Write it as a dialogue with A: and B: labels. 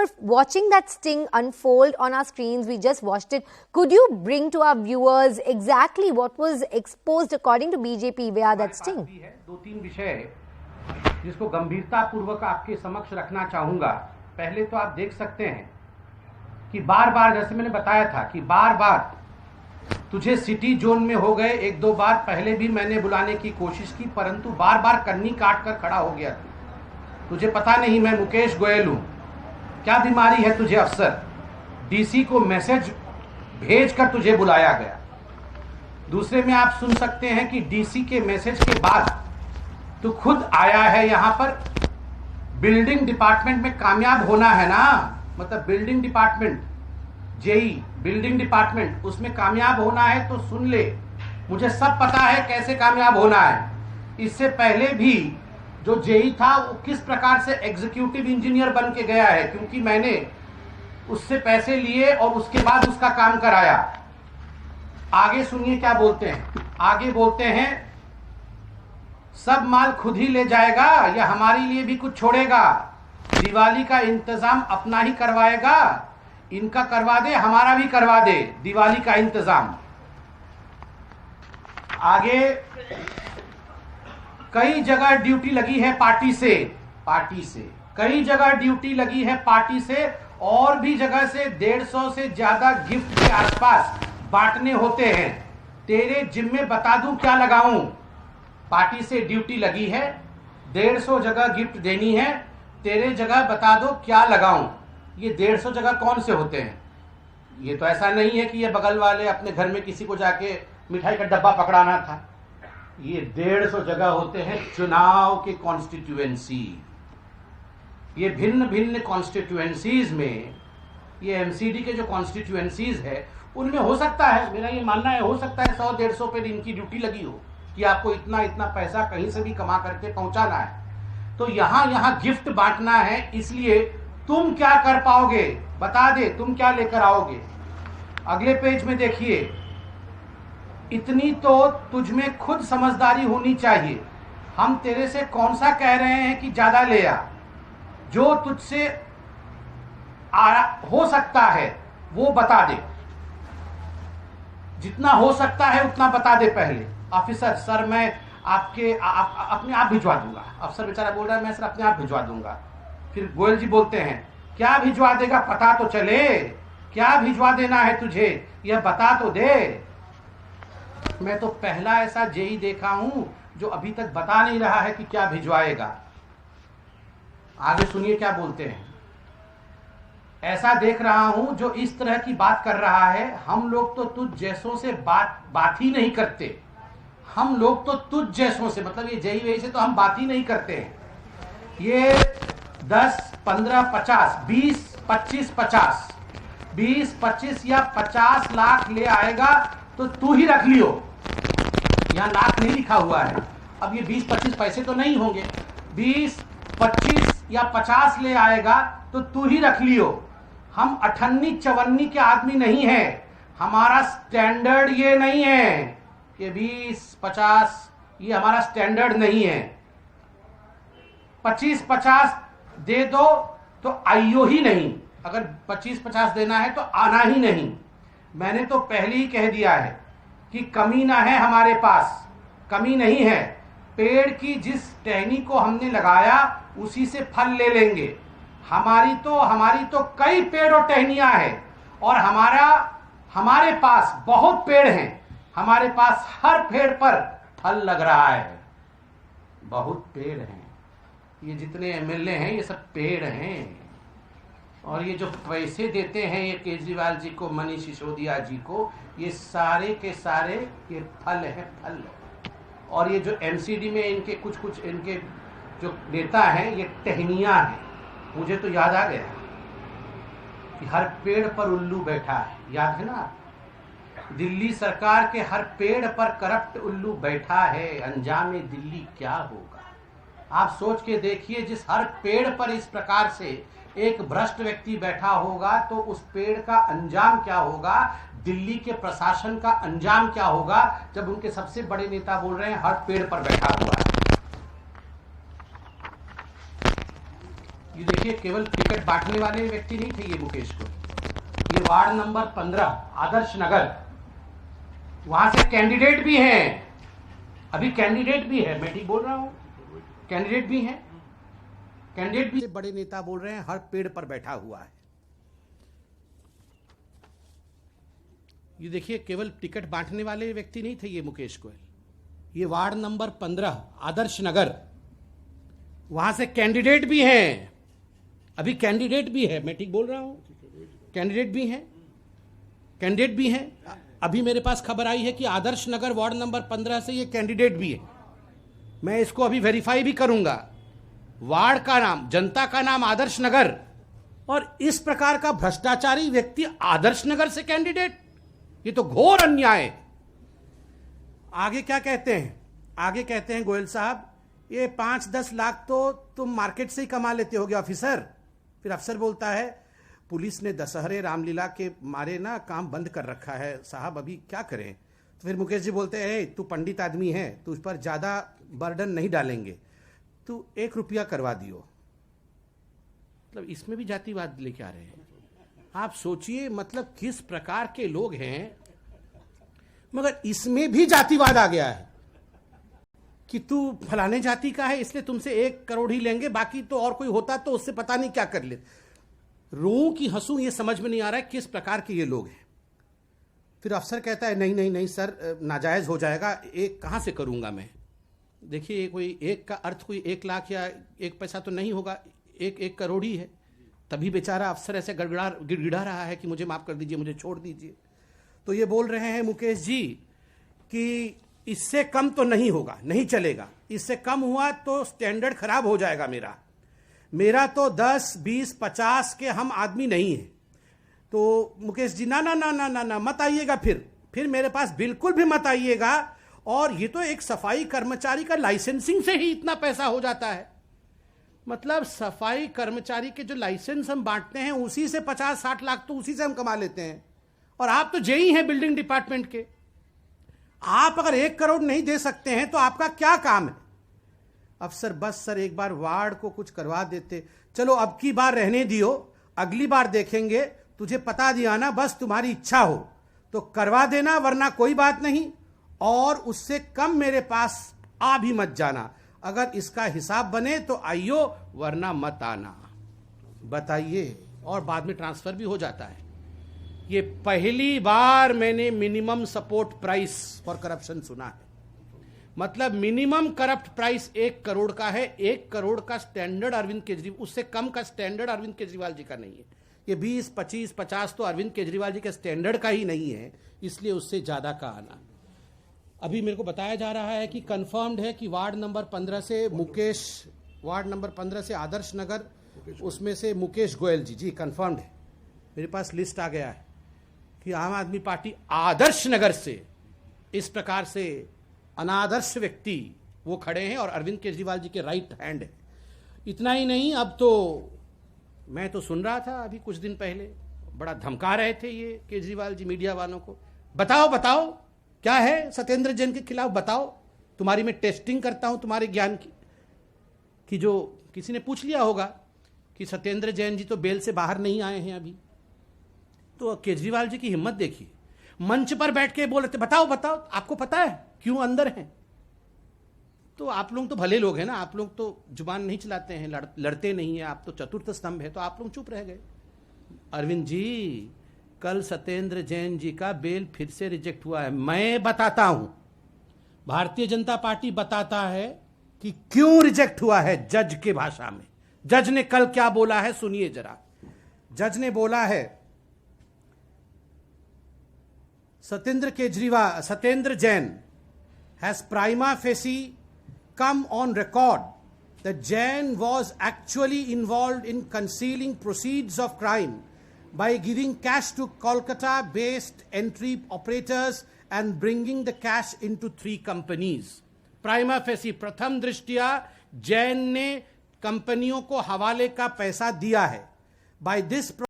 A: were watching that sting unfold on our screens. We just watched it. Could you bring to our viewers exactly what was exposed according to BJP via that sting?
B: दो तीन विषय जिसको गंभीरता पूर्वक आपके समक्ष रखना चाहूंगा। पहले तो आप देख सकते हैं कि बार बार, जैसे मैंने बताया था कि बार बार तुझे सिटी जोन में हो गए, एक दो बार पहले भी मैंने बुलाने की कोशिश की, परंतु बार बार कन्नी काट कर खड़ा हो गया। तुझे पता नहीं मैं मुकेश गोयल हूं, क्या बीमारी है तुझे अफसर? डीसी को मैसेज भेजकर तुझे बुलाया गया। दूसरे में आप सुन सकते हैं कि डीसी के मैसेज के बाद तू खुद आया है यहां पर। बिल्डिंग डिपार्टमेंट में कामयाब होना है ना, मतलब building department, JE building department, उसमें कामयाब होना है तो सुन ले, मुझे सब पता है कैसे कामयाब होना है। इससे पहले भी जो जेई था वो किस प्रकार से एग्जीक्यूटिव इंजीनियर बन के गया है, क्योंकि मैंने उससे पैसे लिए और उसके बाद उसका काम कराया। आगे सुनिए क्या बोलते हैं। आगे बोलते हैं सब माल खुद ही ले जाएगा या हमारे लिए भी कुछ छोड़ेगा? दिवाली का इंतजाम अपना ही करवाएगा, इनका करवा दे, हमारा भी करवा दे दिवाली का इंतजाम। आगे कई जगह ड्यूटी लगी है पार्टी से कई जगह ड्यूटी लगी है पार्टी से, और भी जगह से 150 से ज्यादा गिफ्ट के आसपास बांटने होते हैं। तेरे जिम्मे बता दूं क्या लगाऊं? पार्टी से ड्यूटी लगी है, 150 जगह गिफ्ट देनी है, तेरे जगह बता दो क्या लगाऊं? ये 150 जगह कौन से होते हैं? ये तो ऐसा नहीं है कि ये बगल वाले अपने घर में किसी को जाके मिठाई का डब्बा पकड़ाना था। ये 150 जगह होते हैं चुनाव के कॉन्स्टिट्यूएंसी। ये भिन्न भिन्न कॉन्स्टिट्यूएंसीज में, ये एमसीडी के जो कॉन्स्टिट्यूएंसीज है उनमें हो सकता है, मेरा ये मानना है, हो सकता है 100-150 पे इनकी ड्यूटी लगी हो कि आपको इतना इतना पैसा कहीं से भी कमा करके पहुंचाना है। तो यहाँ गिफ्ट बांटना है, इसलिए तुम क्या कर पाओगे बता दे, तुम क्या लेकर आओगे? अगले पेज में देखिए, इतनी तो तुझ में खुद समझदारी होनी चाहिए। हम तेरे से कौन सा कह रहे हैं कि ज्यादा ले आ, जो तुझसे हो सकता है वो बता दे, जितना हो सकता है उतना बता दे। पहले ऑफिसर सर मैं आपके अपने आप भिजवा दूंगा। अफसर बेचारा बोल रहा है मैं सर अपने आप भिजवा दूंगा। फिर गोयल जी बोलते हैं क्या भिजवा देगा, पता तो चले, क्या भिजवा देना है तुझे, यह बता तो दे। मैं तो पहला ऐसा जेई देखा हूं जो अभी तक बता नहीं रहा है कि क्या भिजवाएगा। आगे सुनिए क्या बोलते हैं। ऐसा देख रहा हूं जो इस तरह की बात कर रहा है। हम लोग तो तुझ जैसों से बात ही नहीं करते। हम लोग तो तुझ जैसों से, मतलब ये जेई वेई से तो हम बात ही नहीं करते हैं। ये 10, 15, 50, 20, 25, 50, 20, 25 या 50 लाख ले आएगा तो तू ही रख लियो। यहाँ लाख नहीं लिखा हुआ है। अब ये 20-25 पैसे तो नहीं होंगे। 20, 25 या 50 ले आएगा तो तू ही रख लियो। हम 58-54 के आदमी नहीं है। हमारा स्टैंडर्ड ये नहीं है कि 20-50, ये हमारा स्टैंडर्ड नहीं है। 25-50 दे दो तो आइयो ही नहीं। अगर 25-50 देना है तो आना ही नहीं। मैंने तो पहले ही कह दिया है कि कमी ना है हमारे पास, कमी नहीं है। पेड़ की जिस टहनी को हमने लगाया उसी से फल ले लेंगे। हमारी तो कई पेड़ और टहनियां हैं, और हमारे पास बहुत पेड़ हैं। हमारे पास हर पेड़ पर फल लग रहा है। बहुत पेड़ हैं। ये जितने एमएलए हैं ये सब पेड़ हैं। और ये जो पैसे देते हैं ये केजरीवाल जी को, मनीष सिसोदिया जी को, ये सारे के सारे ये फल है, फल। और ये जो एमसीडी में इनके कुछ इनके जो नेता हैं ये टहनियां हैं। मुझे तो याद आ गया कि हर पेड़ पर उल्लू बैठा है, याद है ना? दिल्ली सरकार के हर पेड़ पर करप्ट उल्लू बैठा है। अंजामे दिल्ली क्या होगा? आप सोच के देखिए, जिस हर पेड़ पर इस प्रकार से एक भ्रष्ट व्यक्ति बैठा होगा तो उस पेड़ का अंजाम क्या होगा? दिल्ली के प्रशासन का अंजाम क्या होगा जब उनके सबसे बड़े नेता बोल रहे हैं हर पेड़ पर बैठा हुआ है। ये देखिए, केवल टिकट बांटने वाले व्यक्ति नहीं थे ये मुकेश गोयल। ये वार्ड नंबर 15 आदर्श नगर, वहां से कैंडिडेट भी हैं, अभी कैंडिडेट भी है, मैं ठीक बोल रहा हूं, कैंडिडेट भी हैं, कैंडिडेट भी। बड़े नेता बोल रहे हैं हर पेड़ पर बैठा हुआ है। ये देखिए, केवल टिकट बांटने वाले व्यक्ति नहीं थे ये मुकेश गोयल। ये वार्ड नंबर 15 आदर्श नगर, वहां से कैंडिडेट भी हैं, अभी कैंडिडेट भी है, मैं ठीक बोल रहा हूं, कैंडिडेट भी हैं, कैंडिडेट भी हैं। अभी मेरे पास खबर आई है कि आदर्श नगर वार्ड नंबर 15 से ये कैंडिडेट भी है। मैं इसको अभी वेरीफाई भी करूंगा। वार्ड का नाम, जनता का नाम आदर्श नगर, और इस प्रकार का भ्रष्टाचारी व्यक्ति आदर्श नगर से कैंडिडेट, ये तो घोर अन्याय है। आगे क्या कहते हैं? आगे कहते हैं गोयल साहब, ये 5-10 लाख तो तुम मार्केट से ही कमा लेते होगे ऑफिसर। फिर अफसर बोलता है पुलिस ने दशहरे रामलीला के मारे ना काम बंद कर रखा है साहब, अभी क्या करें। तो फिर मुकेश जी बोलते हैं तू पंडित आदमी है, तू उस पर ज्यादा बर्डन नहीं डालेंगे, तू 1 रुपया करवा दियो। मतलब इसमें भी जातिवाद लेके आ रहे हैं। आप सोचिए, मतलब किस प्रकार के लोग हैं। मगर इसमें भी जातिवाद आ गया है कि तू फलाने जाति का है इसलिए तुमसे 1 करोड़ ही लेंगे, बाकी तो और कोई होता तो उससे पता नहीं क्या कर ले। रोऊं की हंसूं ये समझ में नहीं आ रहा है किस प्रकार के ये लोग हैं। फिर अफसर कहता है नहीं नहीं नहीं सर, नाजायज हो जाएगा, 1 कहां से करूंगा मैं। देखिए, कोई 1 का अर्थ कोई 1 लाख या 1 पैसा तो नहीं होगा, 1 करोड़ ही है। तभी बेचारा अफसर ऐसे गिड़गिड़ा रहा है कि मुझे माफ कर दीजिए, मुझे छोड़ दीजिए। तो ये बोल रहे हैं मुकेश जी कि इससे कम तो नहीं होगा, नहीं चलेगा, इससे कम हुआ तो स्टैंडर्ड खराब हो जाएगा मेरा तो 10, 20, 50 के हम आदमी नहीं है। तो मुकेश जी ना ना ना ना ना ना मत आइएगा, फिर मेरे पास बिल्कुल भी मत आइएगा। और ये तो एक सफाई कर्मचारी का लाइसेंसिंग से ही इतना पैसा हो जाता है। मतलब सफाई कर्मचारी के जो लाइसेंस हम बांटते हैं उसी से 50-60 लाख तो उसी से हम कमा लेते हैं। और आप तो जेई हैं बिल्डिंग डिपार्टमेंट के, आप अगर 1 करोड़ नहीं दे सकते हैं तो आपका क्या काम है। अफसर बस सर एक बार वार्ड को कुछ करवा देते, चलो अब की बार रहने दियो, अगली बार देखेंगे, तुझे पता दिया ना, बस तुम्हारी इच्छा हो तो करवा देना, वरना कोई बात नहीं, और उससे कम मेरे पास आ भी मत जाना। अगर इसका हिसाब बने तो आइयो, वरना मत आना। बताइए, और बाद में ट्रांसफर भी हो जाता है। ये पहली बार मैंने minimum support price for corruption सुना है। मतलब मिनिमम करप्ट प्राइस 1 करोड़ का है। 1 करोड़ का स्टैंडर्ड अरविंद केजरीवाल, उससे कम का स्टैंडर्ड अरविंद केजरीवाल जी का नहीं है। ये 20, 25, 50 तो अरविंद केजरीवाल जी के स्टैंडर्ड का ही नहीं है, इसलिए उससे ज्यादा का आना। अभी मेरे को बताया जा रहा है कि कंफर्म्ड है कि वार्ड नंबर 15 से मुकेश, वार्ड नंबर 15 से आदर्श नगर, उसमें से मुकेश गोयल जी कंफर्म्ड है। मेरे पास लिस्ट आ गया है कि आम आदमी पार्टी आदर्श नगर से इस प्रकार से अनादर्श व्यक्ति वो खड़े हैं और अरविंद केजरीवाल जी के राइट हैंड है। इतना ही नहीं, अब तो मैं तो सुन रहा था अभी कुछ दिन पहले, बड़ा धमका रहे थे ये केजरीवाल जी मीडिया वालों को, बताओ बताओ क्या है सत्येंद्र जैन के खिलाफ, बताओ, तुम्हारी मैं टेस्टिंग करता हूं तुम्हारे ज्ञान की। कि जो किसी ने पूछ लिया होगा कि सत्येंद्र जैन जी तो बेल से बाहर नहीं आए हैं अभी, तो केजरीवाल जी की हिम्मत देखिए, मंच पर बैठ के बोल रहे थे बताओ बताओ, आपको पता है क्यों अंदर हैं। तो आप लोग तो भले लोग हैं ना, आप लोग तो जुबान नहीं चलाते हैं, लड़ते नहीं है, आप तो चतुर्थ स्तंभ है, तो आप लोग चुप रह गए। अरविंद जी, कल सत्येंद्र जैन जी का बेल फिर से रिजेक्ट हुआ है। मैं बताता हूं, भारतीय जनता पार्टी बताता है कि क्यों रिजेक्ट हुआ है जज के भाषा में। जज ने कल क्या बोला है सुनिए जरा। जज ने बोला है Satyendra Jain has prima facie come on record that Jain was actually involved in concealing proceeds of crime by giving cash to Kolkata-based entry operators and bringing the cash into 3 companies. Prima facie, प्रथम दृष्टिया जैन ने कंपनियों को हवाले का पैसा दिया है। By this